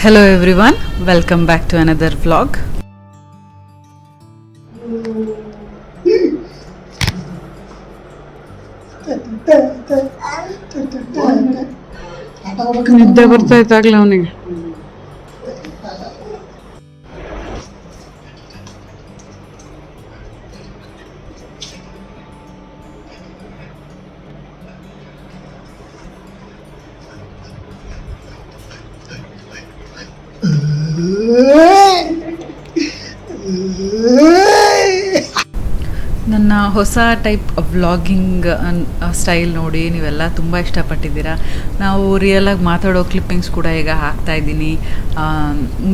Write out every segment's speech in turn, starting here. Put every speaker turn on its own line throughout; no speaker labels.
Hello everyone, welcome back to another vlog. ನಿದ್ದೆ ಬರ್ತಾ ಇತ್ತಾಗಲೇ ಅವನಿಗೆ. ನನ್ನ ಹೊಸ ಟೈಪ್ ವ್ಲಾಗಿಂಗ್ ಸ್ಟೈಲ್ ನೋಡಿ ನೀವೆಲ್ಲ ತುಂಬ ಇಷ್ಟಪಟ್ಟಿದ್ದೀರಾ. ನಾವು ರಿಯಲಾಗಿ ಮಾತಾಡೋ ಕ್ಲಿಪ್ಪಿಂಗ್ಸ್ ಕೂಡ ಈಗ ಹಾಕ್ತಾಯಿದ್ದೀನಿ.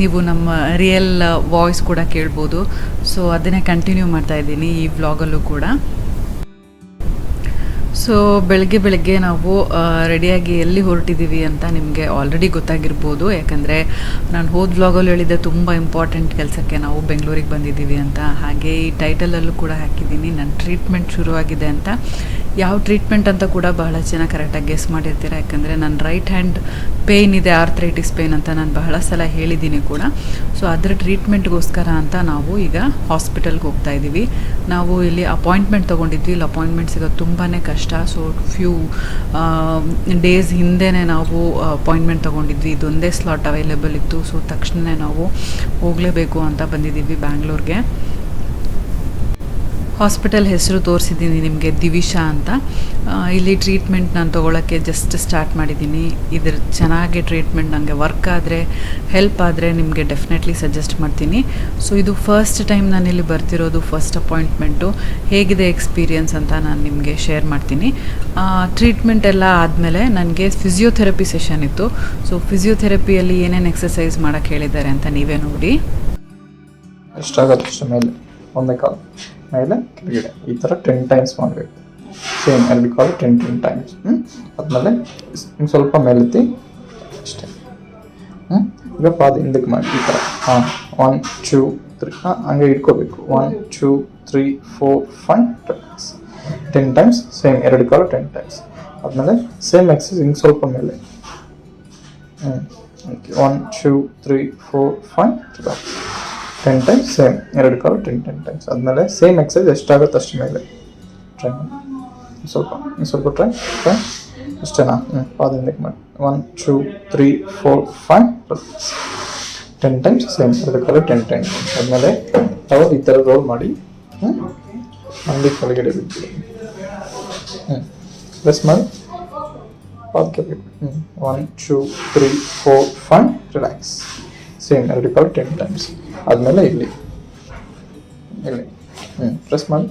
ನೀವು ನಮ್ಮ ರಿಯಲ್ ವಾಯ್ಸ್ ಕೂಡ ಕೇಳ್ಬೋದು. ಸೊ ಅದನ್ನೇ ಕಂಟಿನ್ಯೂ ಮಾಡ್ತಾಯಿದ್ದೀನಿ ಈ ವ್ಲಾಗಲ್ಲೂ ಕೂಡ. ಸೊ ಬೆಳಗ್ಗೆ ನಾವು ರೆಡಿಯಾಗಿ ಎಲ್ಲಿ ಹೊರಟಿದ್ದೀವಿ ಅಂತ ನಿಮಗೆ ಆಲ್ರೆಡಿ ಗೊತ್ತಾಗಿರ್ಬೋದು. ಯಾಕಂದರೆ ನಾನು ಹೋದ ವ್ಲಾಗಲ್ಲಿ ಹೇಳಿದ್ದೆ ತುಂಬ ಇಂಪಾರ್ಟೆಂಟ್ ಕೆಲಸಕ್ಕೆ ನಾವು ಬೆಂಗಳೂರಿಗೆ ಬಂದಿದ್ದೀವಿ ಅಂತ. ಹಾಗೆ ಈ ಟೈಟಲಲ್ಲೂ ಕೂಡ ಹಾಕಿದ್ದೀನಿ ನನ್ನ ಟ್ರೀಟ್ಮೆಂಟ್ ಶುರುವಾಗಿದೆ ಅಂತ. ಯಾವ ಟ್ರೀಟ್ಮೆಂಟ್ ಅಂತ ಕೂಡ ಬಹಳ ಜನ ಕರೆಕ್ಟಾಗಿ ಗೆಸ್ ಮಾಡಿರ್ತೀರ. ಯಾಕಂದರೆ ನನ್ನ ರೈಟ್ ಹ್ಯಾಂಡ್ ಪೇಯ್ನ್ ಇದೆ, ಆರ್ಥ್ರೈಟಿಸ್ ಪೇಯ್ನ್ ಅಂತ ನಾನು ಬಹಳ ಸಲ ಹೇಳಿದ್ದೀನಿ ಕೂಡ. ಸೊ ಅದರ ಟ್ರೀಟ್ಮೆಂಟ್ಗೋಸ್ಕರ ಅಂತ ನಾವು ಈಗ ಹಾಸ್ಪಿಟಲ್ಗೆ ಹೋಗ್ತಾ ಇದ್ದೀವಿ. ನಾವು ಇಲ್ಲಿ ಅಪಾಯಿಂಟ್ಮೆಂಟ್ ತೊಗೊಂಡಿದ್ವಿ. ಇಲ್ಲಿ ಅಪಾಯಿಂಟ್ಮೆಂಟ್ ಸಿಗೋದು ತುಂಬಾ ಕಷ್ಟ. ಸೊ ಫ್ಯೂ ಡೇಸ್ ಹಿಂದೆನೇ ನಾವು ಅಪಾಯಿಂಟ್ಮೆಂಟ್ ತೊಗೊಂಡಿದ್ವಿ. ಇದೊಂದೇ ಸ್ಲಾಟ್ ಅವೈಲೇಬಲ್ ಇತ್ತು. ಸೊ ತಕ್ಷಣ ನಾವು ಹೋಗಲೇಬೇಕು ಅಂತ ಬಂದಿದ್ದೀವಿ ಬ್ಯಾಂಗ್ಳೂರ್ಗೆ. ಹಾಸ್ಪಿಟಲ್ ಹೆಸರು ತೋರಿಸಿದ್ದೀನಿ ನಿಮಗೆ, ದಿವಿಶಾ ಅಂತ. ಇಲ್ಲಿ ಟ್ರೀಟ್ಮೆಂಟ್ ನಾನು ತೊಗೊಳಕ್ಕೆ ಜಸ್ಟ್ ಸ್ಟಾರ್ಟ್ ಮಾಡಿದ್ದೀನಿ. ಇದ್ರ ಚೆನ್ನಾಗಿ ಟ್ರೀಟ್ಮೆಂಟ್ ನನಗೆ ವರ್ಕ್ ಆದರೆ, ಹೆಲ್ಪ್ ಆದರೆ ನಿಮಗೆ ಡೆಫಿನೆಟ್ಲಿ ಸಜೆಸ್ಟ್ ಮಾಡ್ತೀನಿ. ಸೊ ಇದು ಫಸ್ಟ್ ಟೈಮ್ ನಾನಿಲ್ಲಿ ಬರ್ತಿರೋದು, ಫಸ್ಟ್ ಅಪಾಯಿಂಟ್ಮೆಂಟು. ಹೇಗಿದೆ ಎಕ್ಸ್ಪೀರಿಯನ್ಸ್ ಅಂತ ನಾನು ನಿಮಗೆ ಶೇರ್ ಮಾಡ್ತೀನಿ. ಟ್ರೀಟ್ಮೆಂಟ್ ಎಲ್ಲ ಆದಮೇಲೆ ನನಗೆ ಫಿಸಿಯೋಥೆರಪಿ ಸೆಷನ್ ಇತ್ತು. ಸೊ ಫಿಸಿಯೋಥೆರಪಿಯಲ್ಲಿ ಏನೇನು ಎಕ್ಸಸೈಸ್ ಮಾಡೋಕ್ಕೆ ಹೇಳಿದ್ದಾರೆ ಅಂತ ನೀವೇ ನೋಡಿ.
ಎಷ್ಟಾಗುತ್ತೆ ಮೇಲೆ ಒಂದೇ ಕಾಲು ಮೇಲೆ ಕೆಳಗಡೆ ಈ ಥರ 10 ಟೈಮ್ಸ್ ಮಾಡಬೇಕು. ಸೇಮ್ ಎರಡು ಕಾಲು 10 ಟೈಮ್ಸ್. ಆದಮೇಲೆ ಸ್ವಲ್ಪ ಮೇಲೆತ್ತಿ ಅಷ್ಟೇ. ಈಗ ಪಾದ ಹಿಂದಕ್ಕೆ ಮಾಡಿ ಈ ಥರ. 1 2 3 ಹಂಗೆ ಇಟ್ಕೋಬೇಕು. 1 2 3 4 5 10 ಟೈಮ್ಸ್. ಸೇಮ್ ಎರಡು ಕಾಲು 10 ಟೈಮ್ಸ್. ಆದಮೇಲೆ ಸೇಮ್ ಎಕ್ಸಸೈಸ್ ಹಿಂಗೆ ಸ್ವಲ್ಪ ಮೇಲೆ. 1 2 3 4 5 10 ಟೈಮ್ಸ್. ಸೇಮ್ ಎರಡು ಕಾಲು 10 ಟೈಮ್ಸ್. ಆದಮೇಲೆ ಸೇಮ್ ಎಕ್ಸಸೈಸ್ ಎಷ್ಟಾಗುತ್ತೆ ಅಷ್ಟು ಮೇಲೆ ಟ್ರೈ ಮಾಡಿ. ಸ್ವಲ್ಪ ಟ್ರೈ ಅಷ್ಟೇನಾ? ಪಾದ ಹಿಂದಕ್ಕೆ ಮಾಡಿ. 1 2 3 4 5 10 ಟೈಮ್ಸ್. ಸೇಮ್ ಎರಡು ಕಾಲು 10 ಟೈಮ್ಸ್. ಆದಮೇಲೆ ನಾವು ಈ ಥರ ರೋಲ್ ಮಾಡಿ ಹಂಗೆ ಕೆಳಗಡೆ ಬಿಡ್ತೀವಿ. ಪ್ರೆಸ್ ಮಾಡಿ ಪಾದ ಕೆಳಗಡೆ. 1 2 3 4 5 ರಿಲ್ಯಾಕ್ಸ್. ಸೇಮ್ ಎರಡು ಕಾಲು 10 ಟೈಮ್ಸ್. ಆದಮೇಲೆ ಇಲ್ಲಿ ಪ್ರೆಸ್ ಮಾಡಿ.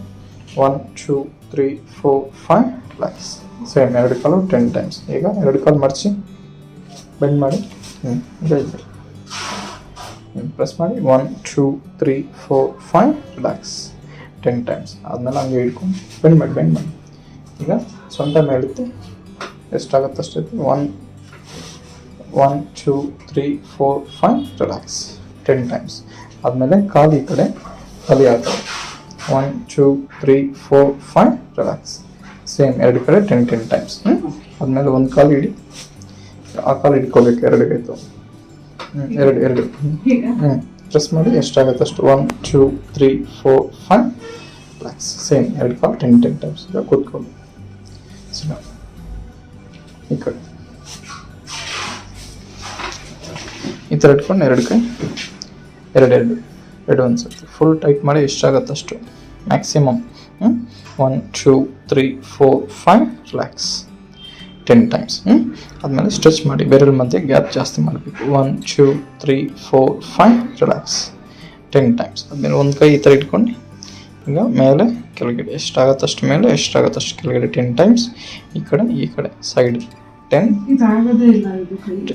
1 2 3 4 5 ರಿಲ್ಯಾಕ್ಸ್. ಸೇಮ್ ಎರಡು ಕಾಲು 10 ಟೈಮ್ಸ್. ಈಗ ಎರಡು ಕಾಲು ಮಡಚಿ ಬೆಂಡ್ ಮಾಡಿ ಪ್ರೆಸ್ ಮಾಡಿ. 1 2 3 4 5 ರಿಲ್ಯಾಕ್ಸ್ 10 ಟೈಮ್ಸ್. ಆದಮೇಲೆ ಹಂಗೆ ಹಿಡ್ಕೊಂಡು ಬೆಂಡ್ ಮಾಡಿ. ಈಗ ಸೊಂಟ ಮೇಳುತ್ತೆ, ಎಷ್ಟಾಗುತ್ತೆ ಅಷ್ಟೈತಿ. 1 2 3 4 5 ರಿಲ್ಯಾಕ್ಸ್ 10 ಟೈಮ್ಸ್. ಆದಮೇಲೆ ಕಾಲು ಈ ಕಡೆ ತಲೆ ಆ ಕಡೆ. 1 2 3 4 5 ರಿಲ್ಯಾಕ್ಸ್. ಸೇಮ್ ಎರಡು ಕಡೆ 10 ಟೈಮ್ಸ್. ಆದಮೇಲೆ ಒಂದು ಕಾಲು ಇಡಿ, ಆ ಕಾಲು ಹಿಡ್ಕೋಬೇಕು. ಎರಡಿಗಾಯ್ತು. ಎರಡು ಪ್ರೆಸ್ ಮಾಡಿ ಎಷ್ಟಾಗುತ್ತೆ ಅಷ್ಟು. 1 2 3 4 5 ರಿಲ್ಯಾಕ್ಸ್. ಸೇಮ್ ಎರಡು ಕಾಲು 10 ಟೈಮ್ಸ್. ಈಗ ಕೂತ್ಕೊಳ್ಳಿ. ಈ ಕಡೆ ಈ ಥರ ಇಟ್ಕೊಂಡು ಎರಡು ಕೈ ಎರಡು ಅನ್ಸುತ್ತೆ. ಫುಲ್ ಟೈಟ್ ಮಾಡಿ ಎಷ್ಟಾಗತ್ತೆ ಅಷ್ಟು ಮ್ಯಾಕ್ಸಿಮಮ್. 1 2 3 4 5 relax 10 times. ಆದಮೇಲೆ ಸ್ಟ್ರೆಚ್ ಮಾಡಿ, ಬೆರಳ ಮಧ್ಯೆ ಗ್ಯಾಪ್ ಜಾಸ್ತಿ ಮಾಡಬೇಕು. 1 2 3 4 5 ರಿಲ್ಯಾಕ್ಸ್ 10 ಟೈಮ್ಸ್. ಆದಮೇಲೆ ಒಂದು ಕೈ ಈ ಥರ ಇಟ್ಕೊಂಡು ಈಗ ಮೇಲೆ ಕೆಳಗಡೆ ಎಷ್ಟಾಗತ್ತೆ ಅಷ್ಟು ಮೇಲೆ, ಎಷ್ಟಾಗತ್ತೆ ಅಷ್ಟು ಕೆಳಗಡೆ 10 ಟೈಮ್ಸ್. ಈ ಕಡೆ ಸೈಡ್ 10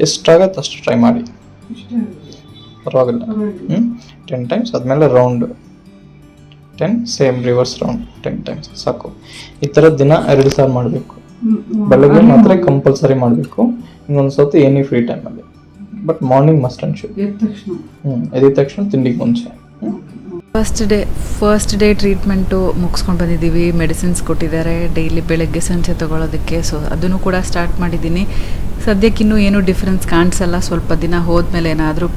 ಎಷ್ಟಾಗತ್ತೆ ಅಷ್ಟು ಟ್ರೈ ಮಾಡಿ, ಪರವಾಗಿಲ್ಲ. 10 ಟೈಮ್ಸ್. ಆದಮೇಲೆ round 10. Same reverse round 10 times ಸಾಕು. ಈ ಥರ ದಿನ 2 ಸಾರಿ ಮಾಡಬೇಕು. ಬೆಳಗ್ಗೆ ಮಾತ್ರ ಕಂಪಲ್ಸರಿ ಮಾಡಬೇಕು. ಇನ್ನೊಂದು ಸತಿ ಎನಿ ಫ್ರೀ ಟೈಮಲ್ಲಿ. But morning must and should. ಎದ್ದ ತಕ್ಷಣ ತಿಂಡಿಗೆ ಮುಂಚೆ.
ಫಸ್ಟ್ ಡೇ ಟ್ರೀಟ್ಮೆಂಟು ಮುಗಿಸ್ಕೊಂಡು ಬಂದಿದ್ದೀವಿ. ಮೆಡಿಸಿನ್ಸ್ ಕೊಟ್ಟಿದ್ದಾರೆ ಡೈಲಿ ಬೆಳಗ್ಗೆ ಸಂಜೆ ತೊಗೊಳೋದಕ್ಕೆ. ಸೊ ಅದನ್ನು ಕೂಡ ಸ್ಟಾರ್ಟ್ ಮಾಡಿದ್ದೀನಿ. ಸದ್ಯಕ್ಕಿನ್ನೂ ಏನೂ ಡಿಫ್ರೆನ್ಸ್ ಕಾಣಿಸಲ್ಲ, ಸ್ವಲ್ಪ ದಿನ ಹೋದ್ಮೇಲೆ ಏನಾದರೂ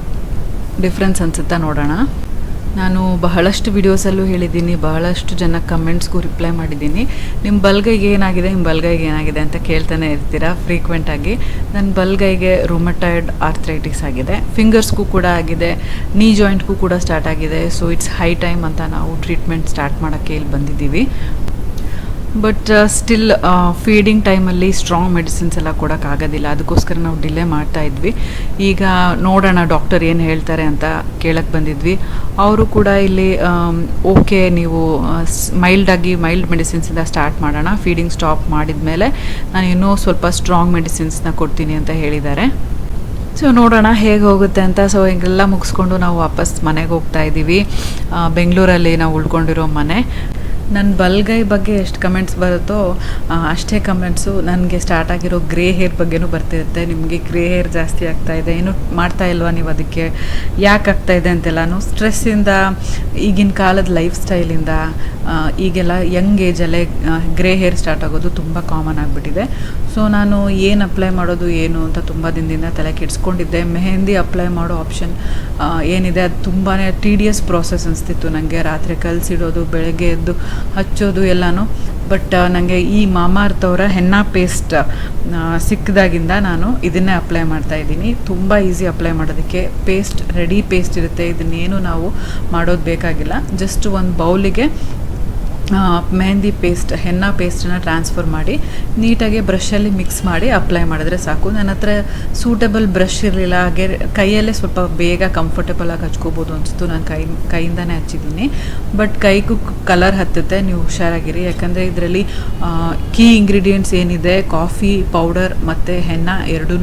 ಡಿಫ್ರೆನ್ಸ್ ಅನಿಸುತ್ತಾ ನೋಡೋಣ. ನಾನು ಬಹಳಷ್ಟು ವಿಡಿಯೋಸಲ್ಲೂ ಹೇಳಿದ್ದೀನಿ, ಬಹಳಷ್ಟು ಜನ ಕಮೆಂಟ್ಸ್ಗೂ ರಿಪ್ಲೈ ಮಾಡಿದ್ದೀನಿ. ನಿಮ್ಮ ಬಲ್ಗೈಗೆ ಏನಾಗಿದೆ ಅಂತ ಕೇಳ್ತಾನೆ ಇರ್ತೀರಾ ಫ್ರೀಕ್ವೆಂಟಾಗಿ. ನನ್ನ ಬಲ್ಗೈಗೆ ರುಮಟಾಯ್ಡ್ ಆರ್ಥ್ರೈಟಿಸ್ ಆಗಿದೆ, ಫಿಂಗರ್ಸ್ಗೂ ಕೂಡ ಆಗಿದೆ, ನೀ ಜಾಯಿಂಟ್ಗೂ ಕೂಡ ಸ್ಟಾರ್ಟ್ ಆಗಿದೆ. ಸೊ ಇಟ್ಸ್ ಹೈ ಟೈಮ್ ಅಂತ ನಾವು ಟ್ರೀಟ್ಮೆಂಟ್ ಸ್ಟಾರ್ಟ್ ಮಾಡೋಕ್ಕೆ ಇಲ್ಲಿ ಬಂದಿದ್ದೀವಿ. ಬಟ್ ಸ್ಟಿಲ್ ಫೀಡಿಂಗ್ ಟೈಮಲ್ಲಿ ಸ್ಟ್ರಾಂಗ್ ಮೆಡಿಸಿನ್ಸ್ ಎಲ್ಲ ಕೊಡೋಕ್ಕಾಗೋದಿಲ್ಲ, ಅದಕ್ಕೋಸ್ಕರ ನಾವು ಡಿಲೇ ಮಾಡ್ತಾ ಇದ್ವಿ. ಈಗ ನೋಡೋಣ ಡಾಕ್ಟರ್ ಏನು ಹೇಳ್ತಾರೆ ಅಂತ ಕೇಳಕ್ಕೆ ಬಂದಿದ್ವಿ. ಅವರು ಕೂಡ ಇಲ್ಲಿ ಓಕೆ, ನೀವು ಮೈಲ್ಡ್ ಮೆಡಿಸಿನ್ಸಿಂದ ಸ್ಟಾರ್ಟ್ ಮಾಡೋಣ, ಫೀಡಿಂಗ್ ಸ್ಟಾಪ್ ಮಾಡಿದ ಮೇಲೆ ನಾನು ಇನ್ನೂ ಸ್ವಲ್ಪ ಸ್ಟ್ರಾಂಗ್ ಮೆಡಿಸಿನ್ಸ್ನ ಕೊಡ್ತೀನಿ ಅಂತ ಹೇಳಿದ್ದಾರೆ. ಸೊ ನೋಡೋಣ ಹೇಗೆ ಹೋಗುತ್ತೆ ಅಂತ. ಸೊ ಹಿಂಗೆಲ್ಲ ಮುಗಿಸ್ಕೊಂಡು ನಾವು ವಾಪಸ್ ಮನೆಗೆ ಹೋಗ್ತಾ ಇದ್ದೀವಿ. ಬೆಂಗಳೂರಲ್ಲಿ ನಾವು ಉಳ್ಕೊಂಡಿರೋ ಮನೆ. ನನ್ನ ಬಲ್ಗೈ ಬಗ್ಗೆ ಎಷ್ಟು ಕಮೆಂಟ್ಸ್ ಬರುತ್ತೋ ಅಷ್ಟೇ ಕಮೆಂಟ್ಸು ನನಗೆ ಸ್ಟಾರ್ಟ್ ಆಗಿರೋ ಗ್ರೇ ಹೇರ್ ಬಗ್ಗೆನೂ ಬರ್ತಿರುತ್ತೆ. ನಿಮಗೆ ಗ್ರೇ ಹೇರ್ ಜಾಸ್ತಿ ಆಗ್ತಾಯಿದೆ, ಏನು ಮಾಡ್ತಾ ಇಲ್ವಾ ನೀವು, ಅದಕ್ಕೆ ಯಾಕೆ ಆಗ್ತಾಯಿದೆ ಅಂತೆಲ್ಲನೂ. ಸ್ಟ್ರೆಸ್ಸಿಂದ, ಈಗಿನ ಕಾಲದ ಲೈಫ್ ಸ್ಟೈಲಿಂದ, ಈಗೆಲ್ಲ ಯಂಗ್ ಏಜಲ್ಲೇ ಗ್ರೇ ಹೇರ್ ಸ್ಟಾರ್ಟ್ ಆಗೋದು ತುಂಬ ಕಾಮನ್ ಆಗಿಬಿಟ್ಟಿದೆ. ಸೊ ನಾನು ಏನು ಅಪ್ಲೈ ಮಾಡೋದು ಏನು ಅಂತ ತುಂಬ ದಿನದಿಂದ ತಲೆ ಕೆಡಿಸ್ಕೊಂಡಿದ್ದೆ. ಮೆಹಂದಿ ಅಪ್ಲೈ ಮಾಡೋ ಆಪ್ಷನ್ ಏನಿದೆ ಅದು ತುಂಬಾ ಟಿಡಿಯಸ್ ಪ್ರಾಸೆಸ್ ಅನಿಸ್ತಿತ್ತು ನನಗೆ. ರಾತ್ರಿ ಕಲಸಿಡೋದು, ಬೆಳಗ್ಗೆ ಎದ್ದು ಹಚ್ಚೋದು ಎಲ್ಲನೂ. ಬಟ್ ನನಗೆ ಈ ಮಾಮಾಅರ್ತ್ ಅವರ ಹೆನ್ನಾ ಪೇಸ್ಟ್ ಸಿಕ್ಕಿದಾಗಿಂದ ನಾನು ಇದನ್ನೇ ಅಪ್ಲೈ ಮಾಡ್ತಾ ಇದ್ದೀನಿ. ತುಂಬ ಈಸಿ ಅಪ್ಲೈ ಮಾಡೋದಕ್ಕೆ. ರೆಡಿ ಪೇಸ್ಟ್ ಇರುತ್ತೆ, ಇದನ್ನೇನು ನಾವು ಮಾಡೋದು ಬೇಕಾಗಿಲ್ಲ. ಜಸ್ಟ್ ಒಂದು ಬೌಲಿಗೆ ಮೆಹಂದಿ ಪೇಸ್ಟ್, ಹೆನ್ನಾ ಪೇಸ್ಟನ್ನು ಟ್ರಾನ್ಸ್ಫರ್ ಮಾಡಿ ನೀಟಾಗಿ ಬ್ರಷಲ್ಲಿ ಮಿಕ್ಸ್ ಮಾಡಿ ಅಪ್ಲೈ ಮಾಡಿದ್ರೆ ಸಾಕು. ನನ್ನ ಹತ್ರ ಸೂಟಬಲ್ ಬ್ರಷ್ ಇರಲಿಲ್ಲ, ಹಾಗೆ ಕೈಯಲ್ಲೇ ಸ್ವಲ್ಪ ಬೇಗ ಕಂಫರ್ಟೇಬಲಾಗಿ ಹಚ್ಕೋಬೋದು ಅನಿಸ್ತು. ನಾನು ಕೈಯಿಂದನೇ ಹಚ್ಚಿದ್ದೀನಿ. ಬಟ್ ಕೈಗೂ ಕಲರ್ ಹತ್ತುತ್ತೆ, ನೀವು ಹುಷಾರಾಗಿರಿ. ಯಾಕಂದರೆ ಇದರಲ್ಲಿ ಕೀ ಇಂಗ್ರೀಡಿಯೆಂಟ್ಸ್ ಏನಿದೆ, ಕಾಫಿ ಪೌಡರ್ ಮತ್ತು ಹೆನ್ನಾ ಎರಡೂ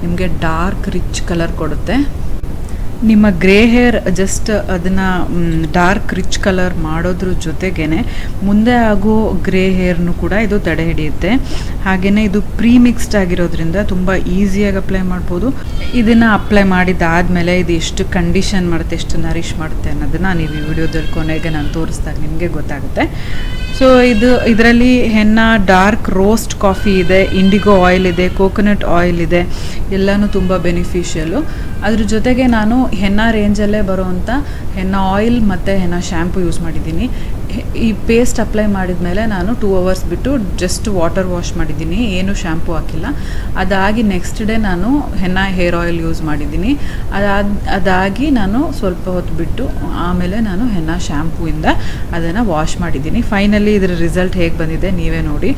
ನಿಮಗೆ ಡಾರ್ಕ್ ರಿಚ್ ಕಲರ್ ಕೊಡುತ್ತೆ. ನಿಮ್ಮ ಗ್ರೇ ಹೇರ್ ಜಸ್ಟ್ ಅದನ್ನು ಡಾರ್ಕ್ ರಿಚ್ ಕಲರ್ ಮಾಡೋದ್ರ ಜೊತೆಗೇ ಮುಂದೆ ಆಗೋ ಗ್ರೇ ಹೇರ್ನು ಕೂಡ ಇದು ತಡೆ ಹಿಡಿಯುತ್ತೆ. ಹಾಗೆಯೇ ಇದು ಮಿಕ್ಸ್ಡ್ ಆಗಿರೋದ್ರಿಂದ ತುಂಬ ಈಸಿಯಾಗಿ ಅಪ್ಲೈ ಮಾಡ್ಬೋದು. ಇದನ್ನು ಅಪ್ಲೈ ಮಾಡಿದ್ದಾದಮೇಲೆ ಇದು ಎಷ್ಟು ಕಂಡೀಷನ್ ಮಾಡುತ್ತೆ, ಎಷ್ಟು ನರಿಷ್ ಮಾಡುತ್ತೆ ಅನ್ನೋದನ್ನು ನೀವು ಈ ವಿಡಿಯೋದಲ್ಲಿ ಕೊನೆಗೆ ನಾನು ತೋರಿಸಿದಾಗ ನಿಮಗೆ ಗೊತ್ತಾಗುತ್ತೆ. ಸೊ ಇದರಲ್ಲಿ ಹೆನ್ನಾ ಡಾರ್ಕ್ ರೋಸ್ಟ್ ಕಾಫಿ ಇದೆ, ಇಂಡಿಗೋ ಆಯಿಲ್ ಇದೆ, ಕೋಕೋನಟ್ ಆಯಿಲ್ ಇದೆ, ಎಲ್ಲನೂ ತುಂಬ ಬೆನಿಫಿಷಿಯಲು. ಅದ್ರ ಜೊತೆಗೆ ನಾನು ಹೆನ್ನಾ ರೇಂಜಲ್ಲೇ ಬರೋವಂಥ ಹೆನ್ನಾ ಆಯಿಲ್ ಮತ್ತು ಹೆನ್ನಾ ಶ್ಯಾಂಪು ಯೂಸ್ ಮಾಡಿದ್ದೀನಿ. ಈ ಪೇಸ್ಟ್ ಅಪ್ಲೈ ಮಾಡಿದ ಮೇಲೆ ನಾನು 2 hours ಬಿಟ್ಟು ಜಸ್ಟ್ ವಾಟರ್ ವಾಶ್ ಮಾಡಿದ್ದೀನಿ, ಏನು ಶ್ಯಾಂಪು ಹಾಕಿಲ್ಲ. ಅದಾಗಿ ನೆಕ್ಸ್ಟ್ ಡೇ ನಾನು ಹೆನ್ನಾ ಹೇರ್ ಆಯಿಲ್ ಯೂಸ್ ಮಾಡಿದ್ದೀನಿ. ಅದಾಗಿ ನಾನು ಸ್ವಲ್ಪ ಹೊತ್ತು ಬಿಟ್ಟು ಆಮೇಲೆ ನಾನು ಹೆನ್ನಾ ಶ್ಯಾಂಪೂಯಿಂದ ಅದನ್ನು ವಾಶ್ ಮಾಡಿದ್ದೀನಿ. ಫೈನಲಿ ಇದರ ರಿಸಲ್ಟ್ ಹೇಗೆ ಬಂದಿದೆ ನೀವೇ ನೋಡಿ.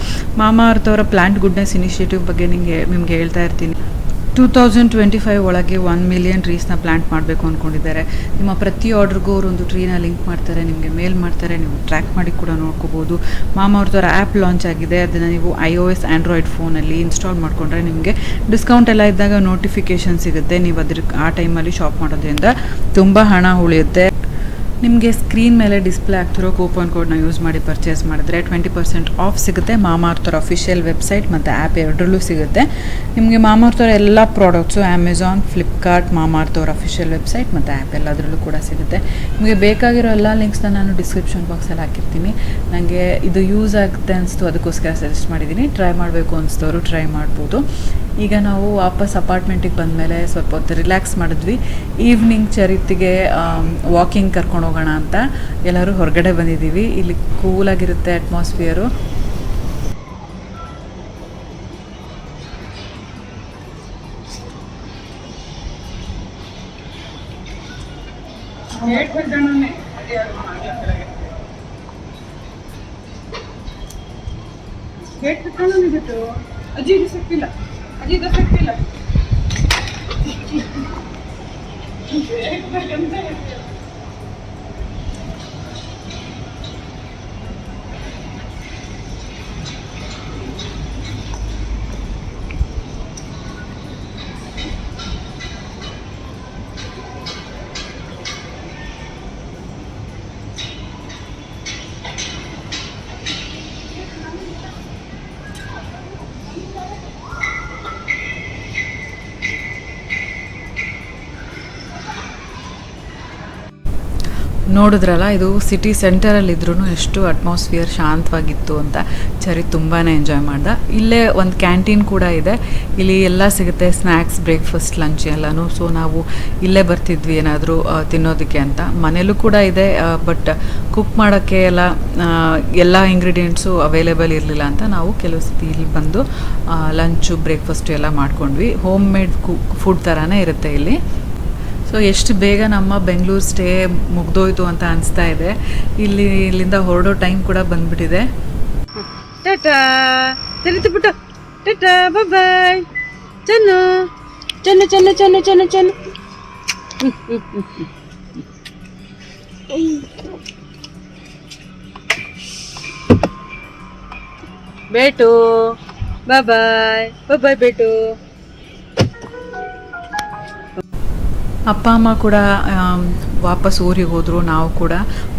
ಮಾಮಾಅರ್ತ್ ಅವರ ಪ್ಲಾಂಟ್ ಗುಡ್ನೆಸ್ ಇನಿಷಿಯೇಟಿವ್ ಬಗ್ಗೆ ನಿಮಗೆ ಹೇಳ್ತಾ ಇರ್ತೀನಿ. 2025 ಒಳಗೆ 1 million ಟ್ರೀಸ್ನ ಪ್ಲಾಂಟ್ ಮಾಡಬೇಕು ಅಂದ್ಕೊಂಡಿದ್ದಾರೆ. ನಿಮ್ಮ ಪ್ರತಿ ಆರ್ಡ್ರಿಗೂ ಅವರೊಂದು ಟ್ರೀನ ಲಿಂಕ್ ಮಾಡ್ತಾರೆ, ನಿಮಗೆ ಮೇಲ್ ಮಾಡ್ತಾರೆ, ನೀವು ಟ್ರ್ಯಾಕ್ ಮಾಡಿ ಕೂಡ ನೋಡ್ಕೋಬೋದು. ಮಾಮಾಅರ್ತ್ ಅವರ ಆ್ಯಪ್ ಲಾಂಚ್ ಆಗಿದೆ, ಅದನ್ನು ನೀವು iOS ಆ್ಯಂಡ್ರಾಯ್ಡ್ ಫೋನಲ್ಲಿ ಇನ್ಸ್ಟಾಲ್ ಮಾಡಿಕೊಂಡ್ರೆ ನಿಮಗೆ ಡಿಸ್ಕೌಂಟ್ ಎಲ್ಲ ಇದ್ದಾಗ ನೋಟಿಫಿಕೇಷನ್ ಸಿಗುತ್ತೆ. ನೀವು ಆ ಟೈಮಲ್ಲಿ ಶಾಪ್ ಮಾಡೋದ್ರಿಂದ ತುಂಬ ಹಣ ಉಳಿಯುತ್ತೆ. ನಿಮಗೆ ಸ್ಕ್ರೀನ್ ಮೇಲೆ ಡಿಸ್ಪ್ಲೇ ಆಗ್ತಿರೋ ಕೂಪನ್ ಕೋಡ್ನ ಯೂಸ್ ಮಾಡಿ ಪರ್ಚೇಸ್ ಮಾಡಿದ್ರೆ 20% ಆಫ್ ಸಿಗುತ್ತೆ. ಮಾಮಾಅರ್ತ್ ಅವರ ಅಫಿಷಿಯಲ್ ವೆಬ್ಸೈಟ್ ಮತ್ತು ಆ್ಯಪ್ ಎರಡರಲ್ಲೂ ಸಿಗುತ್ತೆ. ನಿಮಗೆ ಮಾಮಾಅರ್ತ್ ಅವರ ಎಲ್ಲ ಪ್ರಾಡಕ್ಟ್ಸು ಅಮೆಝಾನ್, ಫ್ಲಿಪ್ಕಾರ್ಟ್, ಮಾಮಾಅರ್ತ್ ಅವರ ಅಫಿಷಿಯಲ್ ವೆಬ್ಸೈಟ್ ಮತ್ತು ಆ್ಯಪ್ ಎಲ್ಲದರಲ್ಲೂ ಕೂಡ ಸಿಗುತ್ತೆ. ನಿಮಗೆ ಬೇಕಾಗಿರೋ ಎಲ್ಲ ಲಿಂಕ್ಸ್ನ ನಾನು ಡಿಸ್ಕ್ರಿಪ್ಷನ್ ಬಾಕ್ಸಲ್ಲಿ ಹಾಕಿರ್ತೀನಿ. ನನಗೆ ಇದು ಯೂಸ್ ಆಗುತ್ತೆ ಅನಿಸ್ತು, ಅದಕ್ಕೋಸ್ಕರ ಸಜೆಸ್ಟ್ ಮಾಡಿದ್ದೀನಿ. ಟ್ರೈ ಮಾಡಬೇಕು ಅನಿಸ್ತವರು ಟ್ರೈ ಮಾಡ್ಬೋದು. ಈಗ ನಾವು ವಾಪಸ್ ಅಪಾರ್ಟ್ಮೆಂಟಿಗೆ ಬಂದಮೇಲೆ ಸ್ವಲ್ಪ ಹೊತ್ತು ರಿಲ್ಯಾಕ್ಸ್ ಮಾಡಿದ್ವಿ. ಈವ್ನಿಂಗ್ ಚರಿತಿಗೆ ವಾಕಿಂಗ್ ಕರ್ಕೊಂಡು ಹೋಗೋಣ ಅಂತ ಎಲ್ಲರೂ ಹೊರಗಡೆ ಬಂದಿದ್ದೀವಿ. ಇಲ್ಲಿ ಕೂಲಾಗಿರುತ್ತೆ ಅಟ್ಮಾಸ್ಫಿಯರು. ಅಜ್ಜಿ ಸಿಕ್ಕಿಲ್ಲ. ನೋಡಿದ್ರಲ್ಲ, ಇದು ಸಿಟಿ ಸೆಂಟರಲ್ಲಿದ್ರೂ ಎಷ್ಟು ಅಟ್ಮಾಸ್ಫಿಯರ್ ಶಾಂತವಾಗಿತ್ತು ಅಂತ ಚರಿತ್ ತುಂಬಾ ಎಂಜಾಯ್ ಮಾಡ್ದೆ. ಇಲ್ಲೇ ಒಂದು ಕ್ಯಾಂಟೀನ್ ಕೂಡ ಇದೆ, ಇಲ್ಲಿ ಎಲ್ಲ ಸಿಗುತ್ತೆ, ಸ್ನ್ಯಾಕ್ಸ್, ಬ್ರೇಕ್ಫಾಸ್ಟ್, ಲಂಚ್ ಎಲ್ಲನೂ. ಸೊ ನಾವು ಇಲ್ಲೇ ಬರ್ತಿದ್ವಿ ಏನಾದರೂ ತಿನ್ನೋದಕ್ಕೆ ಅಂತ. ಮನೇಲೂ ಕೂಡ ಇದೆ, ಬಟ್ ಕುಕ್ ಮಾಡೋಕ್ಕೆ ಎಲ್ಲ ಇಂಗ್ರೀಡಿಯೆಂಟ್ಸು ಅವೈಲೇಬಲ್ ಇರಲಿಲ್ಲ ಅಂತ ನಾವು ಕೆಲವು ಸತಿ ಇಲ್ಲಿ ಬಂದು ಲಂಚು, ಬ್ರೇಕ್ಫಾಸ್ಟು ಎಲ್ಲ ಮಾಡ್ಕೊಂಡ್ವಿ. ಹೋಮ್ ಮೇಡ್ ಫುಡ್ ಥರನೇ ಇರುತ್ತೆ ಇಲ್ಲಿ. ಸೊ ಎಷ್ಟು ಬೇಗ ನಮ್ಮ ಬೆಂಗಳೂರು ಸ್ಟೇ ಮುಗ್ದೋಯ್ತು ಅಂತ ಅನಿಸ್ತಾ ಇದೆ. ಇಲ್ಲಿಂದ ಹೊರಡೋ ಟೈಮ್ ಕೂಡ ಬಂದ್ಬಿಟ್ಟಿದೆ.
ಟಾಟಾ ಬಿಟ್ಟು ಟಾಟಾ ಬಾಯ್. ಚೆನ್ನು ಚೆನ್ನು ಚೆನ್ನು ಚೆನ್ನು ಚೆನ್ನು ಚೆನ್ನು. ಬೇಟು ಬಾಯ್ ಬಾಯ್ ಬೇಟು.
ಅಪ್ಪ ಅಮ್ಮ ಕೂಡ ವಾಪಸ್ ಊರಿಗೆ ಹೋದರು, ನಾವು ಕೂಡ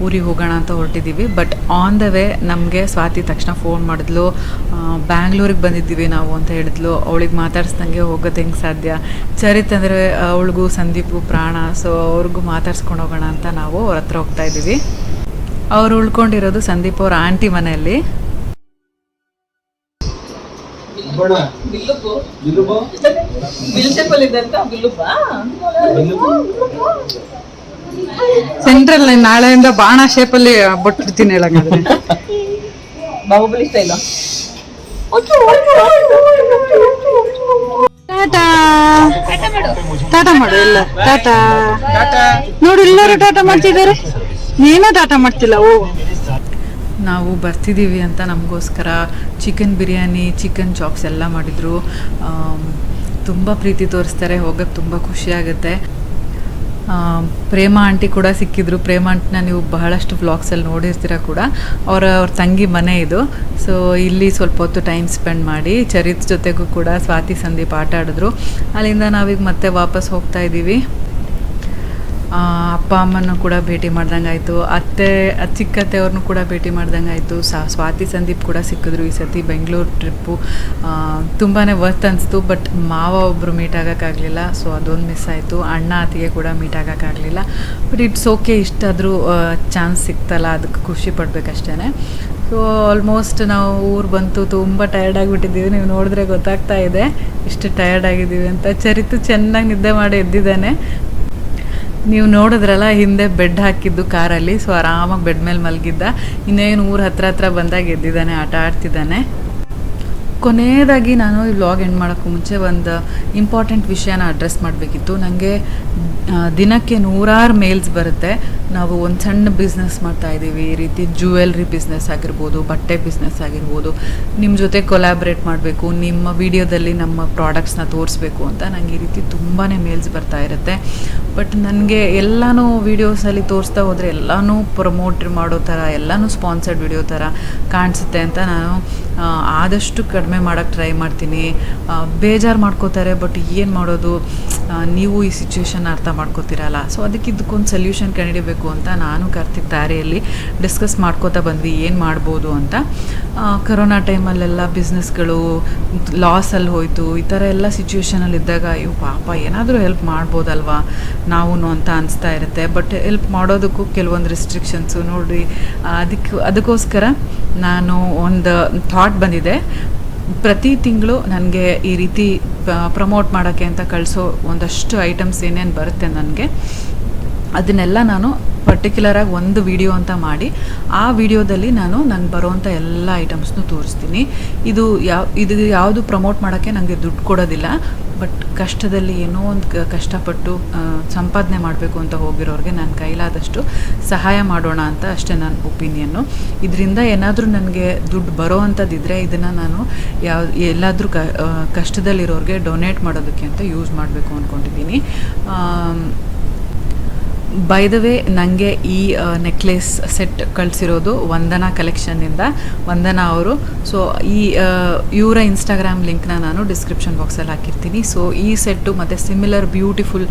ಊರಿಗೆ ಹೋಗೋಣ ಅಂತ ಹೊರಟಿದ್ದೀವಿ. ಬಟ್ ಆನ್ ದ ವೇ ನಮಗೆ ಸ್ವಾತಿ ತಕ್ಷಣ ಫೋನ್ ಮಾಡಿದ್ಲು, ಬ್ಯಾಂಗ್ಳೂರಿಗೆ ಬಂದಿದ್ದೀವಿ ನಾವು ಅಂತ ಹೇಳಿದ್ಲು. ಅವಳಿಗೆ ಮಾತಾಡ್ಸ್ದಂಗೆ ಹೋಗೋದು ಹೆಂಗೆ ಸಾಧ್ಯ? ಚರಿತ್ ಅಂದರೆ ಅವಳಿಗೂ ಸಂದೀಪು ಪ್ರಾಣ, ಸೊ ಅವ್ರಿಗೂ ಮಾತಾಡ್ಸ್ಕೊಂಡು ಹೋಗೋಣ ಅಂತ ನಾವು ಅವ್ರ ಹತ್ರ ಹೋಗ್ತಾ ಇದ್ದೀವಿ. ಅವ್ರು ಉಳ್ಕೊಂಡಿರೋದು ಸಂದೀಪ್ ಅವ್ರ ಆಂಟಿ ಮನೆಯಲ್ಲಿ.
ಸೆಂಟ್ರಲ್ ನಾಳೆಯಿಂದ ಬಾಣ ಶೇಪಲ್ಲಿ ಬಟ್ಟಿರ್ತೀನಿ ಹೇಳಂಗಾದ್ರೆ. ಬಾಹುಬಲಿ ಸ್ಟೈಲ್. ಟಾಟಾ ಟಾಟಾ ಮಾಡು, ಎಲ್ಲ ಟಾಟಾ ನೋಡು, ಎಲ್ಲರೂ ಟಾಟಾ ಮಾಡ್ತಿದ್ದಾರೆ, ನೀನೂ ಟಾಟಾ ಮಾಡ್ತಿಲ್ಲ. ಓ,
ನಾವು ಬರ್ತಿದ್ದೀವಿ ಅಂತ ನಮಗೋಸ್ಕರ ಚಿಕನ್ ಬಿರಿಯಾನಿ, ಚಿಕನ್ ಚಾಪ್ಸ್ ಎಲ್ಲ ಮಾಡಿದರು. ತುಂಬ ಪ್ರೀತಿ ತೋರಿಸ್ತಾರೆ, ಹೋಗೋಕ್ಕೆ ತುಂಬ ಖುಷಿಯಾಗುತ್ತೆ. ಪ್ರೇಮ ಆಂಟಿ ಕೂಡ ಸಿಕ್ಕಿದ್ರು. ಪ್ರೇಮ ಆಂಟಿನ ನೀವು ಬಹಳಷ್ಟು ವ್ಲಾಗ್ಸಲ್ಲಿ ನೋಡಿರ್ತೀರ ಕೂಡ. ಅವ್ರ ತಂಗಿ ಮನೆ ಇದು. ಸೊ ಇಲ್ಲಿ ಸ್ವಲ್ಪ ಹೊತ್ತು ಟೈಮ್ ಸ್ಪೆಂಡ್ ಮಾಡಿ ಚರಿತ್ ಜೊತೆಗೂ ಕೂಡ ಸ್ವಾತಿ, ಸಂದೀಪ್ ಆಟ ಆಡಿದ್ರು. ಅಲ್ಲಿಂದ ನಾವೀಗ ಮತ್ತೆ ವಾಪಸ್ ಹೋಗ್ತಾ ಇದ್ದೀವಿ. ಅಪ್ಪ ಅಮ್ಮನೂ ಕೂಡ ಭೇಟಿ ಮಾಡ್ದಂಗೆ ಆಯಿತು, ಚಿಕ್ಕತ್ತೆ ಅವ್ರನ್ನೂ ಕೂಡ ಭೇಟಿ ಮಾಡ್ದಂಗೆ ಆಯಿತು. ಸ್ವಾತಿ, ಸಂದೀಪ್ ಕೂಡ ಸಿಕ್ಕಿದ್ರು. ಈ ಸತಿ ಬೆಂಗಳೂರು ಟ್ರಿಪ್ಪು ತುಂಬಾ ವರ್ತ್ ಅನಿಸ್ತು. ಬಟ್ ಮಾವ ಒಬ್ಬರು ಮೀಟ್ ಆಗೋಕ್ಕಾಗಲಿಲ್ಲ, ಸೊ ಅದೊಂದು ಮಿಸ್ ಆಯಿತು. ಅಣ್ಣ ಅತ್ತಿಗೆ ಕೂಡ ಮೀಟ್ ಆಗೋಕ್ಕಾಗಲಿಲ್ಲ. ಬಟ್ ಇಟ್ಸ್ ಓಕೆ, ಇಷ್ಟಾದರೂ ಚಾನ್ಸ್ ಸಿಕ್ತಲ್ಲ, ಅದಕ್ಕೆ ಖುಷಿ ಪಡಬೇಕಷ್ಟೇ. ಸೊ ಆಲ್ಮೋಸ್ಟ್ ನಾವು ಊರು ಬಂತು, ತುಂಬ ಟಯರ್ಡ್ ಆಗಿಬಿಟ್ಟಿದ್ದೀವಿ. ನೀವು ನೋಡಿದ್ರೆ ಗೊತ್ತಾಗ್ತಾ ಇದೆ ಇಷ್ಟು ಟಯರ್ಡ್ ಆಗಿದ್ದೀವಿ ಅಂತ. ಚರಿತು ಚೆನ್ನಾಗಿ ನಿದ್ದೆ ಮಾಡಿ ಎದ್ದಿದ್ದಾನೆ. ನೀವು ನೋಡಿದ್ರಲ್ಲ ಹಿಂದೆ ಬೆಡ್ ಹಾಕಿದ್ದು ಕಾರಲ್ಲಿ, ಸೊ ಆರಾಮಾಗಿ ಬೆಡ್ ಮೇಲೆ ಮಲಗಿದ್ದ. ಇನ್ನೇನು ಊರು ಹತ್ರ ಬಂದಾಗ ಎದ್ದಿದ್ದಾನೆ, ಆಟ ಆಡ್ತಿದ್ದಾನೆ. ಕೊನೆಯದಾಗಿ ನಾನು ಈ ವ್ಲಾಗ್ ಎಂಡ್ ಮಾಡೋಕ್ಕೂ ಮುಂಚೆ ಒಂದು ಇಂಪಾರ್ಟೆಂಟ್ ವಿಷಯನ ಅಡ್ರೆಸ್ ಮಾಡಬೇಕಿತ್ತು. ನನಗೆ ದಿನಕ್ಕೆ 100 ಮೇಲ್ಸ್ ಬರುತ್ತೆ. ನಾವು ಒಂದು ಸಣ್ಣ ಬಿಸ್ನೆಸ್ ಮಾಡ್ತಾಯಿದ್ದೀವಿ, ಈ ರೀತಿ ಜ್ಯುವೆಲ್ರಿ ಬಿಸ್ನೆಸ್ ಆಗಿರ್ಬೋದು, ಬಟ್ಟೆ ಬಿಸ್ನೆಸ್ ಆಗಿರ್ಬೋದು, ನಿಮ್ಮ ಜೊತೆ ಕೊಲ್ಯಾಬ್ರೇಟ್ ಮಾಡಬೇಕು, ನಿಮ್ಮ ವಿಡಿಯೋದಲ್ಲಿ ನಮ್ಮ ಪ್ರಾಡಕ್ಟ್ಸ್ನ ತೋರಿಸ್ಬೇಕು ಅಂತ ನನಗೆ ಈ ರೀತಿ ತುಂಬಾ ಮೇಲ್ಸ್ ಬರ್ತಾ ಇರುತ್ತೆ. ಬಟ್ ನನಗೆ ಎಲ್ಲನೂ ವೀಡಿಯೋಸಲ್ಲಿ ತೋರಿಸ್ತಾ ಹೋದರೆ ಎಲ್ಲನೂ ಪ್ರಮೋಟ್ ಮಾಡೋ ಥರ, ಎಲ್ಲನೂ ಸ್ಪಾನ್ಸರ್ಡ್ ವಿಡಿಯೋ ಥರ ಕಾಣಿಸುತ್ತೆ ಅಂತ ನಾನು ಆದಷ್ಟು ಕಡಿಮೆ ಮಾಡೋಕ್ಕೆ ಟ್ರೈ ಮಾಡ್ತೀನಿ. ಬೇಜಾರು ಮಾಡ್ಕೋತಾರೆ, ಬಟ್ ಏನು ಮಾಡೋದು, ನೀವು ಈ ಸಿಚುವೇಶನ್ ಅರ್ಥ ಮಾಡ್ಕೋತೀರಲ್ಲ. ಸೊ ಅದಕ್ಕೆ ಇದಕ್ಕೊಂದು ಸೊಲ್ಯೂಷನ್ ಕಂಡುಹಿಡಿಬೇಕು ಅಂತ ನಾನು ಕಾರ್ತಿಕ್ ದಾರಿಯಲ್ಲಿ ಡಿಸ್ಕಸ್ ಮಾಡ್ಕೋತಾ ಬಂದ್ವಿ ಏನು ಮಾಡ್ಬೋದು ಅಂತ. ಕರೋನಾ ಟೈಮಲ್ಲೆಲ್ಲ ಬಿಸ್ನೆಸ್ಗಳು ಲಾಸಲ್ಲಿ ಹೋಯಿತು. ಈ ಥರ ಎಲ್ಲ ಸಿಚುವೇಶನಲ್ಲಿದ್ದಾಗ ಇವು ಪಾಪ ಏನಾದರೂ ಹೆಲ್ಪ್ ಮಾಡ್ಬೋದಲ್ವಾ ನಾವು ಅಂತ ಅನಿಸ್ತಾ ಇರುತ್ತೆ. ಬಟ್ ಹೆಲ್ಪ್ ಮಾಡೋದಕ್ಕೂ ಕೆಲವೊಂದು ರಿಸ್ಟ್ರಿಕ್ಷನ್ಸು ನೋಡಿ. ಅದಕ್ಕೋಸ್ಕರ ನಾನು ಒಂದು ಥಾಟ್ ಬಂದಿದೆ. ಪ್ರತಿ ತಿಂಗಳು ನನಗೆ ಈ ರೀತಿ ಪ್ರಮೋಟ್ ಮಾಡೋಕ್ಕೆ ಅಂತ ಕಳಿಸೋ ಒಂದಷ್ಟು ಐಟಮ್ಸ್ ಏನೇನು ಬರುತ್ತೆ ನನಗೆ, ಅದನ್ನೆಲ್ಲ ನಾನು ಪರ್ಟಿಕ್ಯುಲರಾಗಿ ಒಂದು ವಿಡಿಯೋ ಅಂತ ಮಾಡಿ ಆ ವಿಡಿಯೋದಲ್ಲಿ ನಂಗೆ ಬರೋವಂಥ ಎಲ್ಲ ಐಟಮ್ಸ್ನೂ ತೋರಿಸ್ತೀನಿ. ಇದು ಯಾವುದು ಪ್ರಮೋಟ್ ಮಾಡೋಕ್ಕೆ ನನಗೆ ದುಡ್ಡು ಕೊಡೋದಿಲ್ಲ. ಬಟ್ ಕಷ್ಟದಲ್ಲಿ ಏನೋ ಒಂದು ಕಷ್ಟಪಟ್ಟು ಸಂಪಾದನೆ ಮಾಡಬೇಕು ಅಂತ ಹೋಗಿರೋರಿಗೆ ನನ್ನ ಕೈಲಾದಷ್ಟು ಸಹಾಯ ಮಾಡೋಣ ಅಂತ ಅಷ್ಟೇ ನನ್ನ ಒಪಿನಿಯನ್ನು. ಇದರಿಂದ ಏನಾದರೂ ನನಗೆ ದುಡ್ಡು ಬರೋ ಅಂಥದ್ದಿದ್ದರೆ ಇದನ್ನು ನಾನು ಎಲ್ಲಾದರೂ ಕಷ್ಟದಲ್ಲಿರೋರಿಗೆ ಡೊನೇಟ್ ಮಾಡೋದಕ್ಕೆ ಅಂತ ಯೂಸ್ ಮಾಡಬೇಕು ಅಂದ್ಕೊಂಡಿದ್ದೀನಿ. ಬೈ ದ ವೇ ನನಗೆ ಈ ನೆಕ್ಲೆಸ್ ಸೆಟ್ ಕಳಿಸಿರೋದು ವಂದನಾ ಕಲೆಕ್ಷನ್ನಿಂದ, ವಂದನಾ ಅವರು. ಸೊ ಇವರ ಇನ್ಸ್ಟಾಗ್ರಾಮ್ ಲಿಂಕ್ನ ನಾನು ಡಿಸ್ಕ್ರಿಪ್ಷನ್ ಬಾಕ್ಸಲ್ಲಿ ಹಾಕಿರ್ತೀನಿ. ಸೊ ಈ ಸೆಟ್ಟು ಮತ್ತು similar beautiful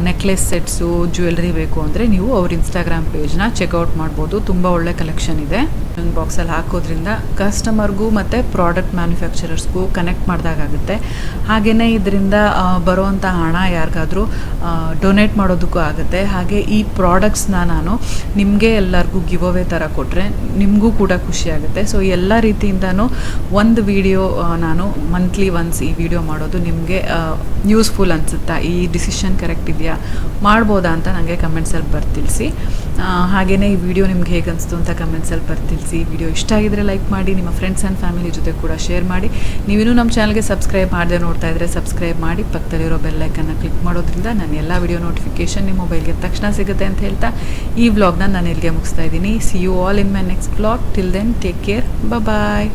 necklace sets, jewellery ಬೇಕು ಅಂದರೆ ನೀವು ಅವ್ರ ಇನ್ಸ್ಟಾಗ್ರಾಮ್ ಪೇಜ್ನ ಚೆಕ್ಔಟ್ ಮಾಡ್ಬೋದು. ತುಂಬ ಒಳ್ಳೆ ಕಲೆಕ್ಷನ್ ಇದೆ. ಬಾಕ್ಸಲ್ಲಿ ಹಾಕೋದ್ರಿಂದ ಕಸ್ಟಮರ್ಗೂ ಮತ್ತು ಪ್ರಾಡಕ್ಟ್ ಮ್ಯಾನುಫ್ಯಾಕ್ಚರರ್ಸ್ಗೂ ಕನೆಕ್ಟ್ ಮಾಡಿದಾಗುತ್ತೆ. ಹಾಗೆಯೇ ಇದರಿಂದ ಬರುವಂಥ ಹಣ ಯಾರಿಗಾದರೂ ಡೊನೇಟ್ ಮಾಡೋದಕ್ಕೂ ಆಗುತ್ತೆ. ಹಾಗೆ ಹಾಗೆ ಈ ಪ್ರಾಡಕ್ಟ್ಸ್ನ ನಾನು ನಿಮಗೆ ಎಲ್ಲರಿಗೂ ಗಿವ್ ಅವೇ ಥರ ಕೊಟ್ಟರೆ ನಿಮಗೂ ಕೂಡ ಖುಷಿ ಆಗುತ್ತೆ. ಸೊ ಎಲ್ಲ ರೀತಿಯಿಂದನೂ ಒಂದು ವಿಡಿಯೋ ನಾನು ಮಂತ್ಲಿ ಒನ್ಸ್ ಈ ವಿಡಿಯೋ ಮಾಡೋದು ನಿಮಗೆ ಯೂಸ್ಫುಲ್ ಅನಿಸುತ್ತಾ, ಈ ಡಿಸಿಷನ್ ಕರೆಕ್ಟ್ ಇದೆಯಾ, ಮಾಡ್ಬೋದಾ ಅಂತ ನನಗೆ ಕಮೆಂಟ್ಸಲ್ಲಿ ಬರ್ತಿಳಿಸಿ. ಹಾಗೆಯೇ ಈ ವಿಡಿಯೋ ನಿಮ್ಗೆ ಹೇಗೆ ಅನಿಸ್ತು ಅಂತ ಕಮೆಂಟ್ಸಲ್ಲಿ ಬರ್ತಿಳಿಸಿ. ವಿಡಿಯೋ ಇಷ್ಟ ಆಗಿದ್ರೆ ಲೈಕ್ ಮಾಡಿ, ನಿಮ್ಮ ಫ್ರೆಂಡ್ಸ್ ಆ್ಯಂಡ್ ಫ್ಯಾಮಿಲಿ ಜೊತೆ ಕೂಡ ಶೇರ್ ಮಾಡಿ. ನೀವಿನ್ನೂ ನಮ್ಮ ಚಾನಲ್ಗೆ ಸಬ್ಸ್ಕ್ರೈಬ್ ಮಾಡದೆ ನೋಡ್ತಾ ಇದ್ದರೆ ಸಬ್ಸ್ಕ್ರೈಬ್ ಮಾಡಿ, ಪಕ್ಕದಲ್ಲಿರೋ ಬೆಲ್ಲೈಕನ್ನು ಕ್ಲಿಕ್ ಮಾಡೋದ್ರಿಂದ ನಾನು ಎಲ್ಲ ವಿಡಿಯೋ ನೋಟಿಫಿಕೇಷನ್ ನಿಮ್ಮ ಮೊಬೈಲ್ಗೆ ತಕ್ಷಣ ಸಿಗುತ್ತೆ ಅಂತ ಹೇಳ್ತಾ ಈ ವ್ಲಾಗ್ನ ನಾನು ಇಲ್ಲಿಗೆ ಮುಗಿಸ್ತಾ ಇದ್ದೀನಿ. See you all in my next vlog. Till then take care, bye.